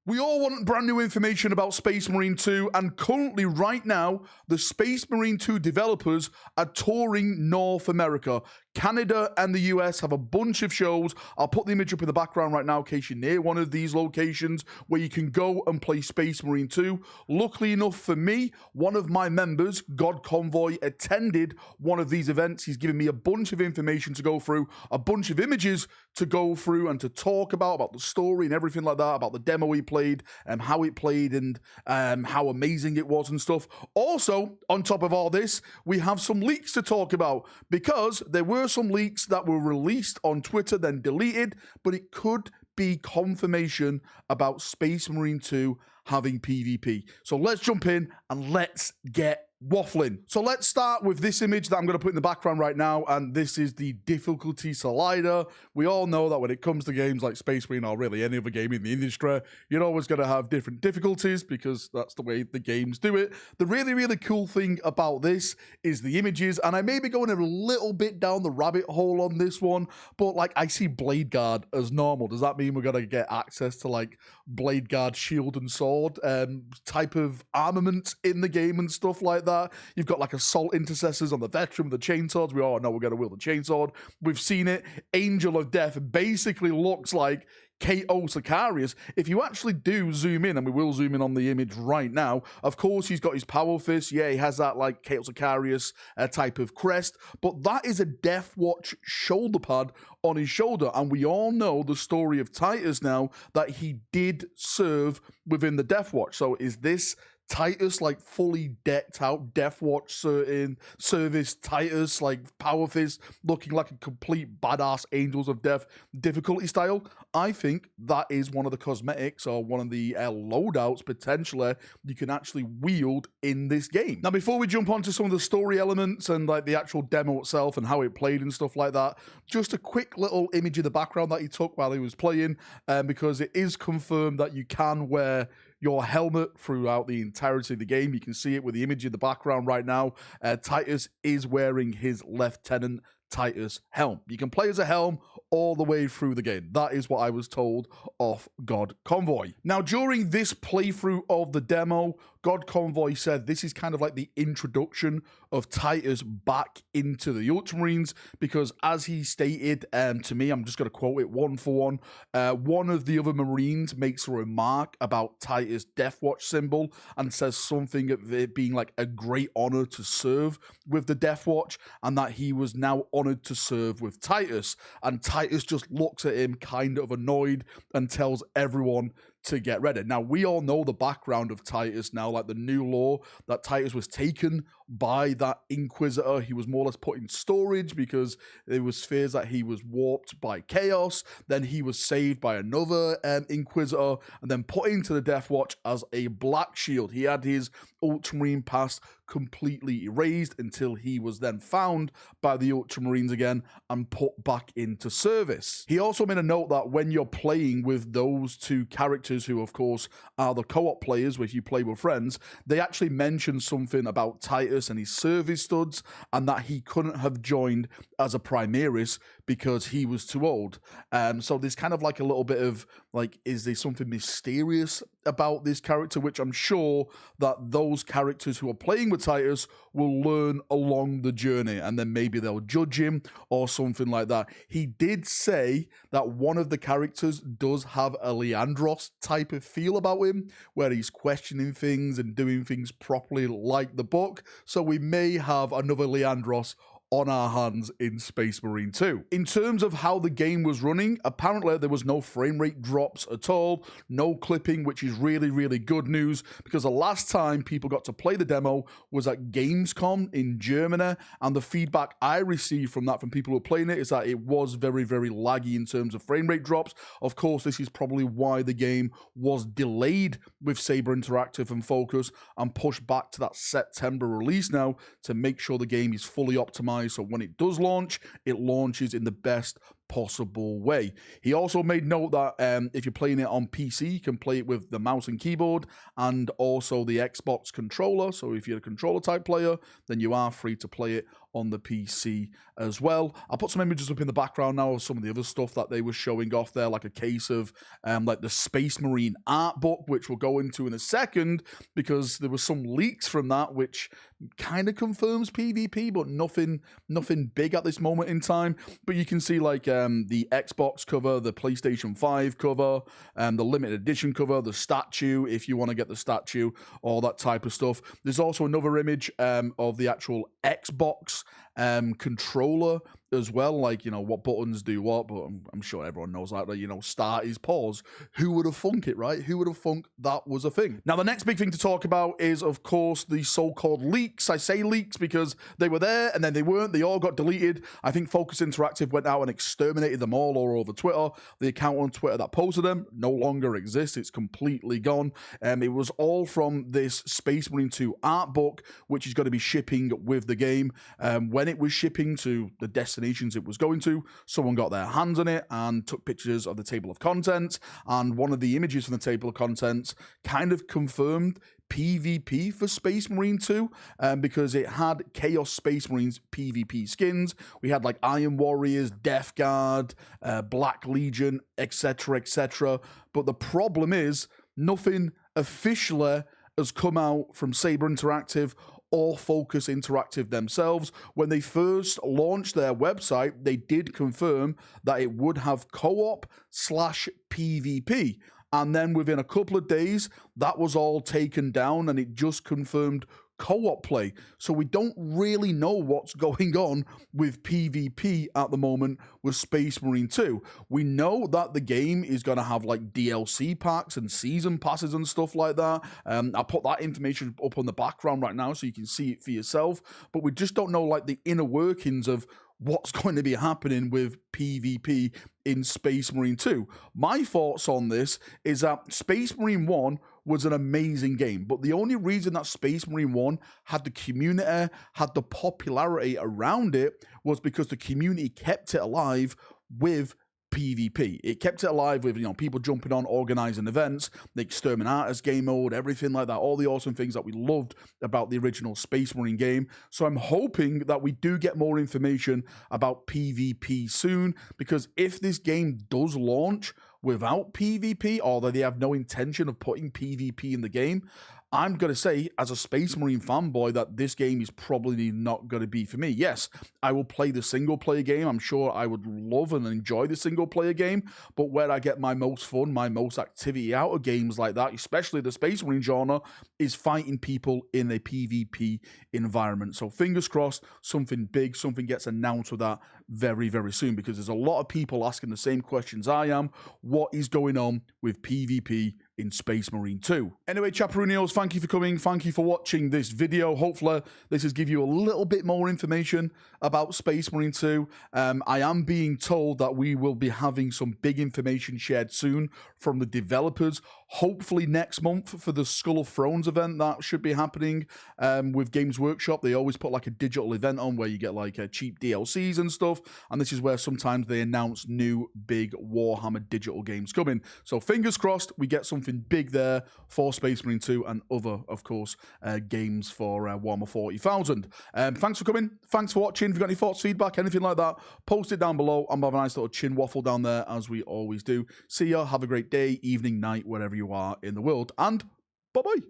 We all want brand new information about Space Marine 2, and currently, right now, the Space Marine 2 developers are touring North America. Canada and the US have a bunch of shows. I'll put the image up in the background right now in case you're near one of these locations where you can go and play Space Marine 2. Luckily enough for me, one of my members, God Convoy, attended one of these events. He's given me a bunch of information to go through, a bunch of images to go through and to talk about the story and everything like that, about the demo he played and how it played and how amazing it was and stuff. Also, on top of all this, we have some leaks to talk about because there were some leaks that were released on Twitter, then deleted, but it could be confirmation about Space Marine 2 having PvP. So let's jump in and let's get waffling. So let's start with this image that I'm going to put in the background right now, and this is the difficulty slider. We all know that when it comes to games like Space Marine or really any other game in the industry, you're always going to have different difficulties because that's the way the games do it. The really, really cool thing about this is the images, and I may be going a little bit down the rabbit hole on this one, but like I see Blade Guard as normal. Does that mean we're going to get access to like Blade Guard shield and sword type of armament in the game and stuff like that? You've got like assault intercessors on the veteran with the chainswords. We all know we're going to wield the chainsword. We've seen it. Angel of Death basically looks like K.O. Sicarius. If you actually do zoom in, and we will zoom in on the image right now, of course he's got his power fist. Yeah, he has that like K.O. Sicarius type of crest, but that is a Death Watch shoulder pad on his shoulder, and we all know the story of Titus now, that he did serve within the Death Watch. So is this Titus like fully decked out Death Watch certain service Titus like power fist looking like a complete badass Angels of Death difficulty style? I think that is one of the cosmetics or one of the loadouts potentially you can actually wield in this game. Now before we jump on to some of the story elements and like the actual demo itself and how it played and stuff like that, just a quick little image of the background that he took while he was playing, because it is confirmed that you can wear your helmet throughout the entirety of the game. You can see it with the image in the background right now. Titus is wearing his Lieutenant Titus helm. You can play as a helm all the way through the game. That is what I was told off God Convoy. Now, during this playthrough of the demo, God Convoy said this is kind of like the introduction of Titus back into the Ultramarines, because as he stated to me, I'm just going to quote it one for one, one of the other Marines makes a remark about Titus' Death Watch symbol and says something of it being like a great honor to serve with the Death Watch, and that he was now honored to serve with Titus. And Titus just looks at him kind of annoyed and tells everyone to get ready. Now, we all know the background of Titus now, like the new law that Titus was taken by that Inquisitor. He was more or less put in storage because there was fears that he was warped by chaos. Then he was saved by another Inquisitor and then put into the Death Watch as a Black Shield. He had his Ultramarine past completely erased until he was then found by the Ultramarines again and put back into service. He also made a note that when you're playing with those two characters, who of course are the co-op players where you play with friends, they actually mentioned something about Titus and his service studs, and that he couldn't have joined as a Primaris because he was too old. So there's kind of like a little bit of like, is there something mysterious about this character, which I'm sure that those characters who are playing with Titus will learn along the journey, and then maybe they'll judge him or something like that. He did say that one of the characters does have a Leandros type of feel about him, where he's questioning things and doing things properly like the book. So we may have another Leandros on our hands in Space Marine 2. In terms of how the game was running, apparently there was no frame rate drops at all, no clipping, which is really, really good news, because the last time people got to play the demo was at Gamescom in Germany, and the feedback I received from that, from people who were playing it, is that it was very, very laggy in terms of frame rate drops. Of course, this is probably why the game was delayed with Saber Interactive and Focus and pushed back to that September release now to make sure the game is fully optimized. So when it does launch, it launches in the best possible way. He also made note that if you're playing it on PC, you can play it with the mouse and keyboard and also the Xbox controller. So if you're a controller type player, then you are free to play it on the PC as well. I'll put some images up in the background now of some of the other stuff that they were showing off there, like a case of like the Space Marine art book, which we'll go into in a second, because there were some leaks from that which kind of confirms PvP, but nothing big at this moment in time. But you can see like the Xbox cover, the PlayStation 5 cover, the limited edition cover, the statue, if you want to get the statue, all that type of stuff. There's also another image of the actual Xbox controller as well, like, you know, what buttons do what, but I'm sure everyone knows that, you know, start is pause. Who would have thunk it, right? Who would have thunk that was a thing? Now, the next big thing to talk about is, of course, the so-called leaks. I say leaks because they were there and then they weren't. They all got deleted. I think Focus Interactive went out and exterminated them all over Twitter. The account on Twitter that posted them no longer exists. It's completely gone. It was all from this Space Marine 2 art book, which is going to be shipping with the game. When it was shipping to the destinations it was going to, someone got their hands on it and took pictures of the table of contents, and one of the images from the table of contents kind of confirmed PvP for Space Marine 2, because it had Chaos Space Marines PvP skins. We had like Iron Warriors, Death Guard, Black Legion, etc., etc. But the problem is nothing officially has come out from Saber Interactive or Focus Interactive themselves. When they first launched their website, they did confirm that it would have co-op/PvP. And then within a couple of days, that was all taken down and it just confirmed co-op play. So we don't really know what's going on with PvP at the moment with Space Marine 2. We know that the game is going to have like DLC packs and season passes and stuff like that. I'll put that information up on the background right now so you can see it for yourself. But we just don't know like the inner workings of what's going to be happening with PvP in Space Marine 2. My thoughts on this is that Space Marine 1 was an amazing game, but the only reason that Space Marine 1 had the community, had the popularity around it, was because the community kept it alive with PvP. It kept it alive with, you know, people jumping on, organizing events, the Exterminatus game mode, everything like that, all the awesome things that we loved about the original Space Marine game. So I'm hoping that we do get more information about PvP soon, because if this game does launch without PvP, or that they have no intention of putting PvP in the game, I'm going to say, as a Space Marine fanboy, that this game is probably not going to be for me. Yes, I will play the single-player game. I'm sure I would love and enjoy the single-player game, but where I get my most fun, my most activity out of games like that, especially the Space Marine genre, is fighting people in a PvP environment. So fingers crossed, something big, something gets announced with that very, very soon, because there's a lot of people asking the same questions I am. What is going on with PvP in Space Marine 2? Anyway, Chaperoonios, thank you for coming. Thank you for watching this video. Hopefully, this has given you a little bit more information about Space Marine 2. I am being told that we will be having some big information shared soon from the developers. Hopefully next month for the Skull of Thrones event that should be happening with Games Workshop. They always put like a digital event on where you get like cheap DLCs and stuff. And this is where sometimes they announce new big Warhammer digital games coming. So fingers crossed we get something big there for Space Marine 2 and other, of course, games for Warhammer 40,000. Thanks for coming. Thanks for watching. If you've got any thoughts, feedback, anything like that, post it down below. I'm having a nice little chin waffle down there, as we always do. See ya. Have a great day, evening, night, wherever you are in the world. And bye-bye.